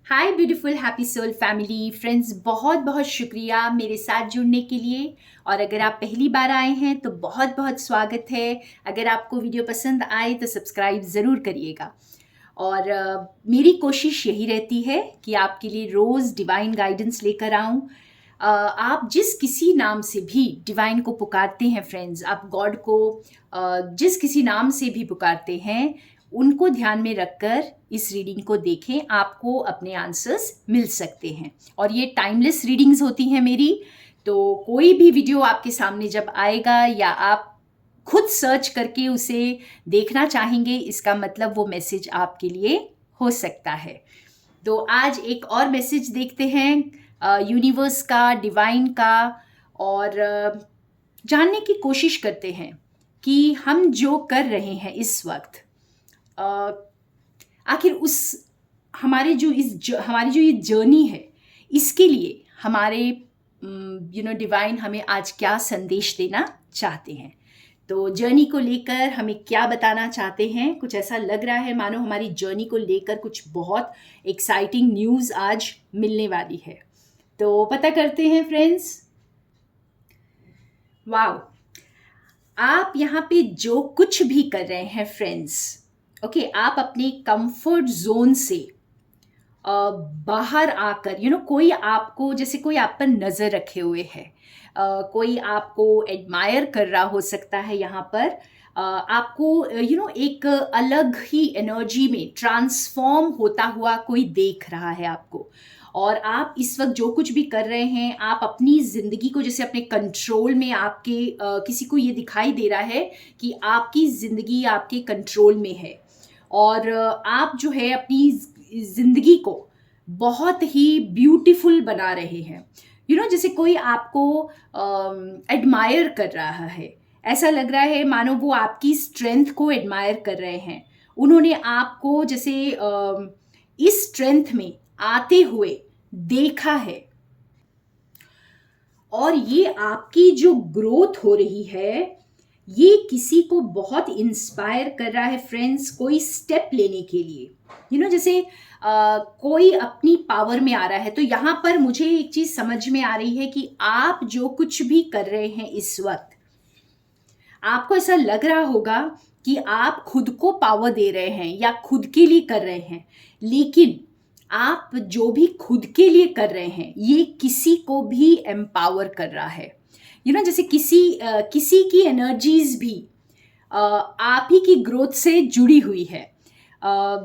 हाय beautiful happy soul family friends, बहुत बहुत शुक्रिया मेरे साथ जुड़ने के लिए। और अगर आप पहली बार आए हैं तो बहुत बहुत स्वागत है। अगर आपको वीडियो पसंद आए तो सब्सक्राइब ज़रूर करिएगा। और मेरी कोशिश यही रहती है कि आपके लिए रोज़ डिवाइन गाइडेंस लेकर आऊँ। आप जिस किसी नाम से भी डिवाइन को पुकारते हैं फ्रेंड्स, आप गॉड को जिस किसी नाम से भी पुकारते हैं, उनको ध्यान में रखकर इस रीडिंग को देखें, आपको अपने आंसर्स मिल सकते हैं। और ये टाइमलेस रीडिंग्स होती हैं मेरी, तो कोई भी वीडियो आपके सामने जब आएगा या आप खुद सर्च करके उसे देखना चाहेंगे, इसका मतलब वो मैसेज आपके लिए हो सकता है। तो आज एक और मैसेज देखते हैं यूनिवर्स का, डिवाइन का, और जानने की कोशिश करते हैं कि हम जो कर रहे हैं इस वक्त, आखिर उस हमारी जो ये जर्नी है, इसके लिए हमारे डिवाइन हमें आज क्या संदेश देना चाहते हैं। तो जर्नी को लेकर हमें क्या बताना चाहते हैं, कुछ ऐसा लग रहा है मानो हमारी जर्नी को लेकर कुछ बहुत एक्साइटिंग न्यूज़ आज मिलने वाली है। तो पता करते हैं फ्रेंड्स। वाओ, आप यहाँ पे जो कुछ भी कर रहे हैं फ्रेंड्स, ओके, आप अपने कंफर्ट जोन से बाहर आकर कोई आपको, जैसे कोई आप पर नज़र रखे हुए है, कोई आपको एडमायर कर रहा हो सकता है यहाँ पर, आपको एक अलग ही एनर्जी में ट्रांसफॉर्म होता हुआ कोई देख रहा है आपको। और आप इस वक्त जो कुछ भी कर रहे हैं, आप अपनी ज़िंदगी को जैसे अपने कंट्रोल में, आपके किसी को ये दिखाई दे रहा है कि आपकी ज़िंदगी आपके कंट्रोल में है। और आप जो है अपनी ज़िंदगी को बहुत ही ब्यूटीफुल बना रहे हैं। जैसे कोई आपको एडमायर कर रहा है, ऐसा लग रहा है मानो वो आपकी स्ट्रेंथ को एडमायर कर रहे हैं। उन्होंने आपको जैसे इस स्ट्रेंथ में आते हुए देखा है, और ये आपकी जो ग्रोथ हो रही है, ये किसी को बहुत इंस्पायर कर रहा है फ्रेंड्स, कोई स्टेप लेने के लिए। जैसे कोई अपनी पावर में आ रहा है। तो यहाँ पर मुझे एक चीज़ समझ में आ रही है कि आप जो कुछ भी कर रहे हैं इस वक्त, आपको ऐसा लग रहा होगा कि आप खुद को पावर दे रहे हैं या खुद के लिए कर रहे हैं, लेकिन आप जो भी खुद के लिए कर रहे हैं, ये किसी को भी एम्पावर कर रहा है। जैसे किसी की एनर्जीज भी आप ही की ग्रोथ से जुड़ी हुई है।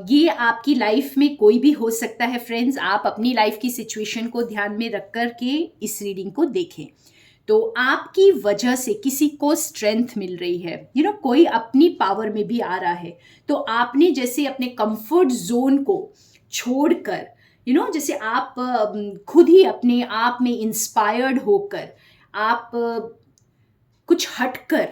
ये आपकी लाइफ में कोई भी हो सकता है फ्रेंड्स। आप अपनी लाइफ की सिचुएशन को ध्यान में रख कर के इस रीडिंग को देखें। तो आपकी वजह से किसी को स्ट्रेंथ मिल रही है, कोई अपनी पावर में भी आ रहा है। तो आपने जैसे अपने कंफर्ट जोन को छोड़कर, जैसे आप खुद ही अपने आप में इंस्पायर्ड होकर, आप कुछ हटकर,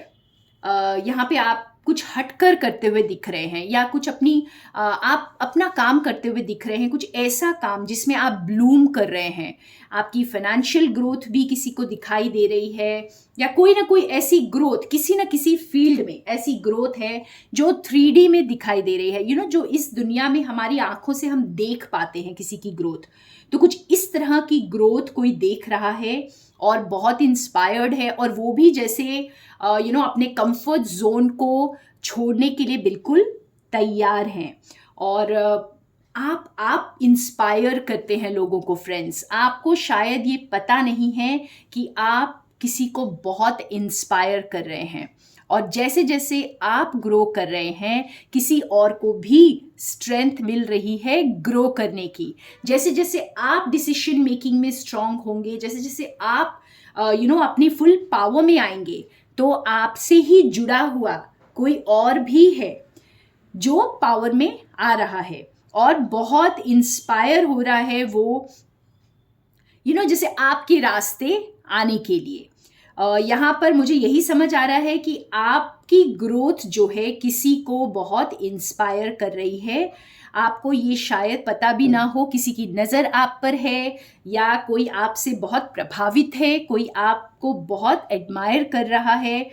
यहाँ पे आप कुछ हटकर करते हुए दिख रहे हैं, या कुछ आप अपना काम करते हुए दिख रहे हैं, कुछ ऐसा काम जिसमें आप ब्लूम कर रहे हैं। आपकी फाइनेंशियल ग्रोथ भी किसी को दिखाई दे रही है, या कोई ना कोई ऐसी ग्रोथ, किसी ना किसी फील्ड में ऐसी ग्रोथ है जो 3D में दिखाई दे रही है, जो इस दुनिया में हमारी आंखों से हम देख पाते हैं किसी की ग्रोथ। तो कुछ इस तरह की ग्रोथ कोई देख रहा है और बहुत इंस्पायर्ड है, और वो भी जैसे अपने कंफर्ट जोन को छोड़ने के लिए बिल्कुल तैयार हैं। और आप इंस्पायर करते हैं लोगों को फ्रेंड्स। आपको शायद ये पता नहीं है कि आप किसी को बहुत इंस्पायर कर रहे हैं, और जैसे जैसे आप ग्रो कर रहे हैं, किसी और को भी स्ट्रेंथ मिल रही है ग्रो करने की। जैसे जैसे आप डिसीजन मेकिंग में स्ट्रांग होंगे, जैसे जैसे आप अपनी फुल पावर में आएंगे, तो आपसे ही जुड़ा हुआ कोई और भी है जो पावर में आ रहा है और बहुत इंस्पायर हो रहा है वो, जैसे आपके रास्ते आने के लिए। यहाँ पर मुझे यही समझ आ रहा है कि आपकी ग्रोथ जो है किसी को बहुत इंस्पायर कर रही है। आपको ये शायद पता भी ना हो, किसी की नज़र आप पर है, या कोई आपसे बहुत प्रभावित है, कोई आपको बहुत एडमायर कर रहा है,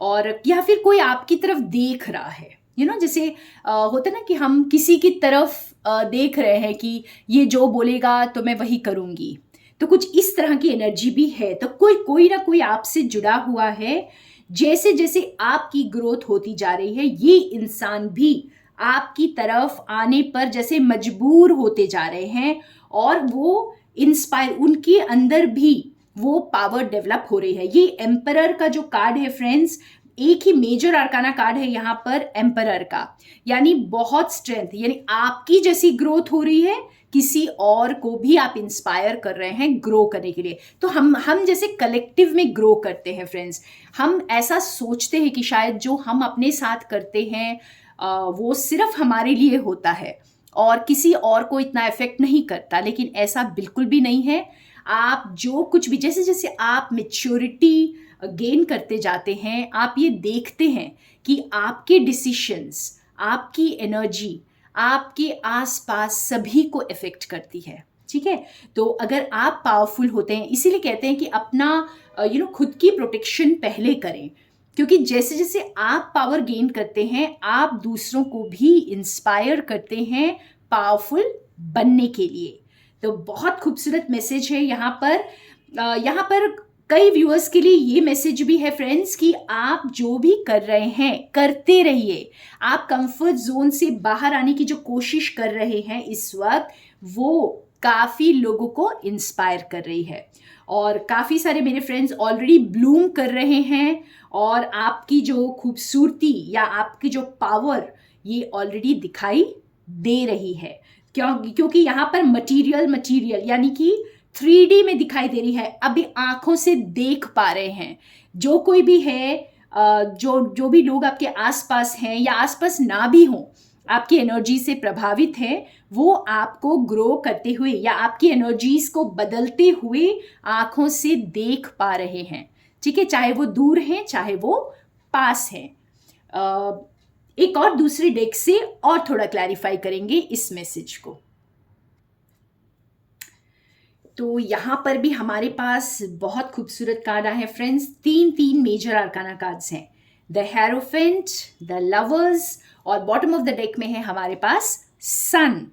और या फिर कोई आपकी तरफ देख रहा है। जैसे होता ना कि हम किसी की तरफ देख रहे हैं कि ये जो बोलेगा तो मैं वही करूँगी। तो कुछ इस तरह की एनर्जी भी है। तो कोई कोई ना कोई आपसे जुड़ा हुआ है। जैसे-जैसे आपकी ग्रोथ होती जा रही है, ये इंसान भी आपकी तरफ आने पर जैसे मजबूर होते जा रहे हैं और वो इंस्पायर उनके अंदर भी वो पावर डेवलप हो रही है। ये एम्परर का जो कार्ड है फ्रेंड्स, एक ही मेजर आर्काना कार्ड है यहाँ पर एम्परर का, यानी बहुत स्ट्रेंथ, यानी आपकी जैसी ग्रोथ हो रही है, किसी और को भी आप इंस्पायर कर रहे हैं ग्रो करने के लिए। तो हम जैसे कलेक्टिव में ग्रो करते हैं फ्रेंड्स। हम ऐसा सोचते हैं कि शायद जो हम अपने साथ करते हैं वो सिर्फ हमारे लिए होता है और किसी और को इतना इफेक्ट नहीं करता, लेकिन ऐसा बिल्कुल भी नहीं है। आप जो कुछ भी जैसे जैसे आप मेच्योरिटी गेन करते जाते हैं, आप ये देखते हैं कि आपके डिसीशंस, आपकी एनर्जी आपके आसपास सभी को इफेक्ट करती है। ठीक है, तो अगर आप पावरफुल होते हैं, इसीलिए कहते हैं कि अपना खुद की प्रोटेक्शन पहले करें, क्योंकि जैसे जैसे आप पावर गेन करते हैं, आप दूसरों को भी इंस्पायर करते हैं पावरफुल बनने के लिए। तो बहुत खूबसूरत मैसेज है यहाँ पर। यहाँ पर कई व्यूअर्स के लिए ये मैसेज भी है फ्रेंड्स कि आप जो भी कर रहे हैं करते रहिए। आप कंफर्ट जोन से बाहर आने की जो कोशिश कर रहे हैं इस वक्त, वो काफ़ी लोगों को इंस्पायर कर रही है और काफ़ी सारे मेरे फ्रेंड्स ऑलरेडी ब्लूम कर रहे हैं और आपकी जो खूबसूरती या आपकी जो पावर ये ऑलरेडी दिखाई दे रही है। क्योंकि यहाँ पर मटीरियल यानी कि 3D में दिखाई दे रही है, अभी आंखों से देख पा रहे हैं। जो कोई भी है, जो भी लोग आपके आसपास हैं या आसपास ना भी हों, आपकी एनर्जी से प्रभावित है, वो आपको ग्रो करते हुए या आपकी एनर्जीज को बदलते हुए आंखों से देख पा रहे हैं। ठीक है, चाहे वो दूर हैं चाहे वो पास हैं। एक और दूसरी डेक से और थोड़ा क्लैरिफाई करेंगे इस मैसेज को। तो यहाँ पर भी हमारे पास बहुत खूबसूरत कार्ड आए हैं फ्रेंड्स। तीन मेजर आर्काना कार्ड्स हैं, द हेरोफेंट, द लवर्स और बॉटम ऑफ द डेक में है हमारे पास सन।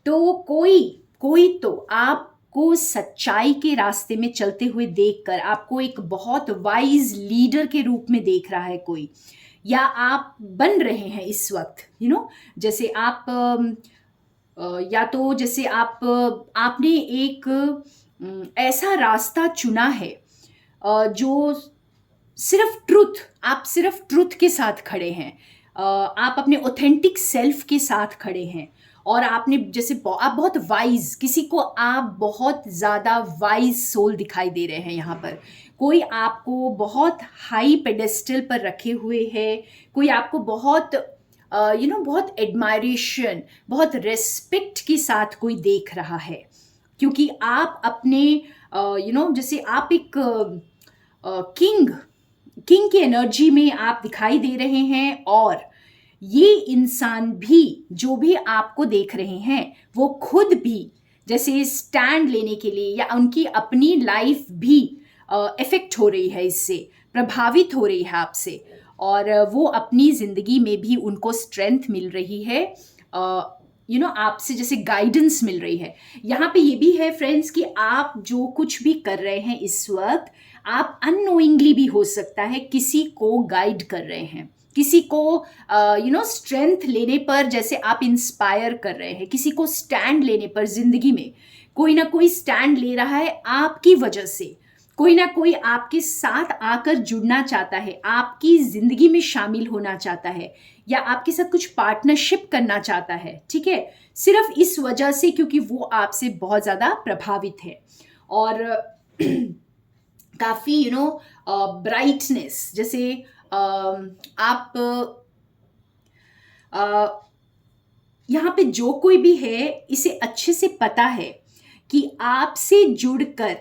तो कोई तो आपको सच्चाई के रास्ते में चलते हुए देखकर आपको एक बहुत वाइज लीडर के रूप में देख रहा है कोई, या आप बन रहे हैं इस वक्त। जैसे आप या तो जैसे आपने एक ऐसा रास्ता चुना है जो आप सिर्फ ट्रुथ के साथ खड़े हैं। आप अपने ऑथेंटिक सेल्फ के साथ खड़े हैं और आपने जैसे आप बहुत वाइज, किसी को आप बहुत ज़्यादा वाइज सोल दिखाई दे रहे हैं यहाँ पर। कोई आपको बहुत हाई पेडेस्टल पर रखे हुए है, कोई आपको बहुत बहुत एडमायरेशन, बहुत रेस्पेक्ट के साथ कोई देख रहा है, क्योंकि आप अपने जैसे आप एक किंग की एनर्जी में आप दिखाई दे रहे हैं। और ये इंसान भी जो भी आपको देख रहे हैं, वो खुद भी जैसे स्टैंड लेने के लिए या उनकी अपनी लाइफ भी इफेक्ट हो रही है, इससे प्रभावित हो रही है आपसे, और वो अपनी ज़िंदगी में भी उनको स्ट्रेंथ मिल रही है, आपसे जैसे गाइडेंस मिल रही है। यहाँ पे ये भी है फ्रेंड्स कि आप जो कुछ भी कर रहे हैं इस वक्त, आप अननोइंगली भी हो सकता है किसी को गाइड कर रहे हैं, किसी को स्ट्रेंथ लेने पर जैसे आप इंस्पायर कर रहे हैं, किसी को स्टैंड लेने पर ज़िंदगी में कोई ना कोई स्टैंड ले रहा है आपकी वजह से। कोई ना कोई आपके साथ आकर जुड़ना चाहता है, आपकी ज़िंदगी में शामिल होना चाहता है या आपके साथ कुछ पार्टनरशिप करना चाहता है। ठीक है, सिर्फ इस वजह से क्योंकि वो आपसे बहुत ज़्यादा प्रभावित है और काफ़ी ब्राइटनेस, जैसे आप यहाँ पे जो कोई भी है, इसे अच्छे से पता है कि आपसे जुड़कर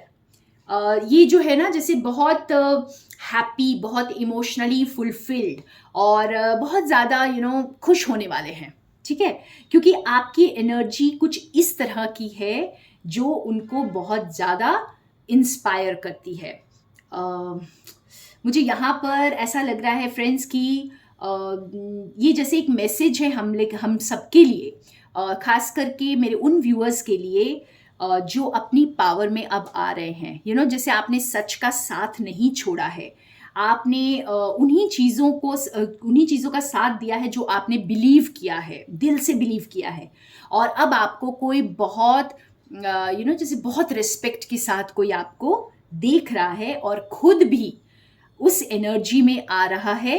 ये जो है ना, जैसे बहुत हैप्पी, बहुत इमोशनली फुलफिल्ड और बहुत ज़्यादा खुश होने वाले हैं। ठीक है, क्योंकि आपकी एनर्जी कुछ इस तरह की है जो उनको बहुत ज़्यादा इंस्पायर करती है। मुझे यहाँ पर ऐसा लग रहा है फ्रेंड्स कि ये जैसे एक मैसेज है हम सबके लिए, खास करके मेरे उन व्यूअर्स के लिए जो अपनी पावर में अब आ रहे हैं। जैसे आपने सच का साथ नहीं छोड़ा है, आपने उन्हीं चीज़ों का साथ दिया है जो आपने बिलीव किया है, दिल से बिलीव किया है। और अब आपको कोई बहुत जैसे बहुत रिस्पेक्ट के साथ कोई आपको देख रहा है और खुद भी उस एनर्जी में आ रहा है,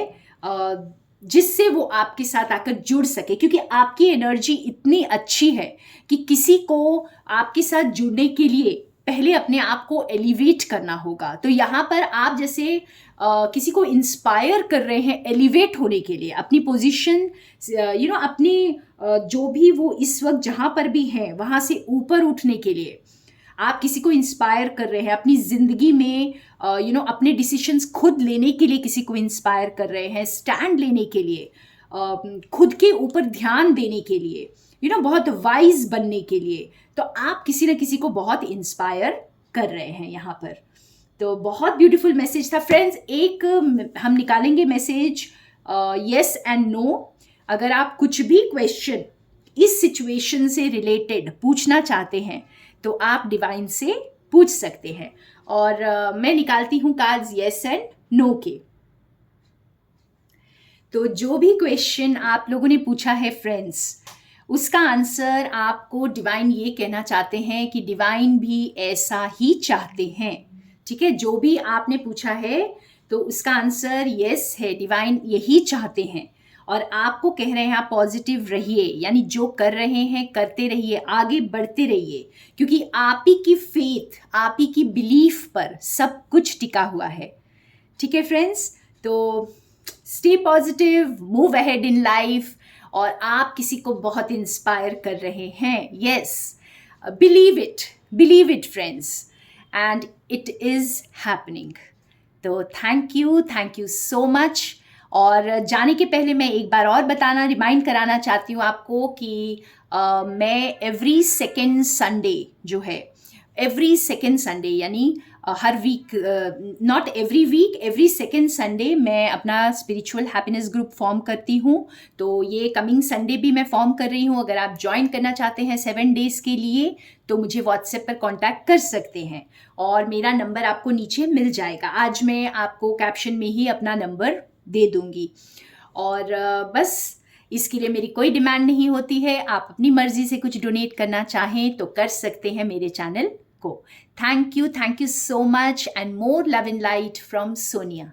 जिससे वो आपके साथ आकर जुड़ सके, क्योंकि आपकी एनर्जी इतनी अच्छी है कि किसी को आपके साथ जुड़ने के लिए पहले अपने आप को एलिवेट करना होगा। तो यहाँ पर आप जैसे किसी को इंस्पायर कर रहे हैं एलिवेट होने के लिए, अपनी पोजीशन अपनी जो भी वो इस वक्त जहाँ पर भी हैं वहाँ से ऊपर उठने के लिए आप किसी को इंस्पायर कर रहे हैं, अपनी ज़िंदगी में अपने डिसीशंस खुद लेने के लिए किसी को इंस्पायर कर रहे हैं, स्टैंड लेने के लिए, खुद के ऊपर ध्यान देने के लिए, बहुत वाइज बनने के लिए। तो आप किसी न किसी को बहुत इंस्पायर कर रहे हैं यहाँ पर। तो बहुत ब्यूटीफुल मैसेज था फ्रेंड्स। एक हम निकालेंगे मैसेज येस एंड नो। अगर आप कुछ भी क्वेश्चन इस सिचुएशन से रिलेटेड पूछना चाहते हैं तो आप डिवाइन से पूछ सकते हैं। और मैं निकालती हूँ कार्ड्स येस एंड नो के। तो जो भी क्वेश्चन आप लोगों ने पूछा है फ्रेंड्स, उसका आंसर आपको डिवाइन ये कहना चाहते हैं कि डिवाइन भी ऐसा ही चाहते हैं। ठीक है, जो भी आपने पूछा है तो उसका आंसर येस है, डिवाइन यही चाहते हैं। और आपको कह रहे हैं आप पॉजिटिव रहिए, यानी जो कर रहे हैं करते रहिए, आगे बढ़ते रहिए, क्योंकि आप ही की फेथ, आप ही की बिलीफ पर सब कुछ टिका हुआ है। ठीक है फ्रेंड्स, तो stay positive, move ahead in life, और आप किसी को बहुत इंस्पायर कर रहे हैं। Yes, believe it friends, and it is happening. तो थैंक यू सो मच। और जाने के पहले मैं एक बार और रिमाइंड कराना चाहती हूँ आपको कि मैं एवरी सेकेंड संडे जो है, एवरी सेकेंड संडे यानी हर week, not every week, every second Sunday मैं अपना स्पिरिचुअल हैप्पीनेस ग्रुप फॉर्म करती हूँ। तो ये कमिंग संडे भी मैं फॉर्म कर रही हूँ। अगर आप ज्वाइन करना चाहते हैं 7 डेज़ के लिए तो मुझे व्हाट्सएप पर कांटेक्ट कर सकते हैं, और मेरा नंबर आपको नीचे मिल जाएगा। आज मैं आपको कैप्शन में ही अपना नंबर दे दूंगी। और बस इसके लिए मेरी कोई डिमांड नहीं होती है। आप अपनी मर्जी से कुछ डोनेट करना चाहें तो कर सकते हैं मेरे चैनल को। Thank you so much, and more love and light from Sonia.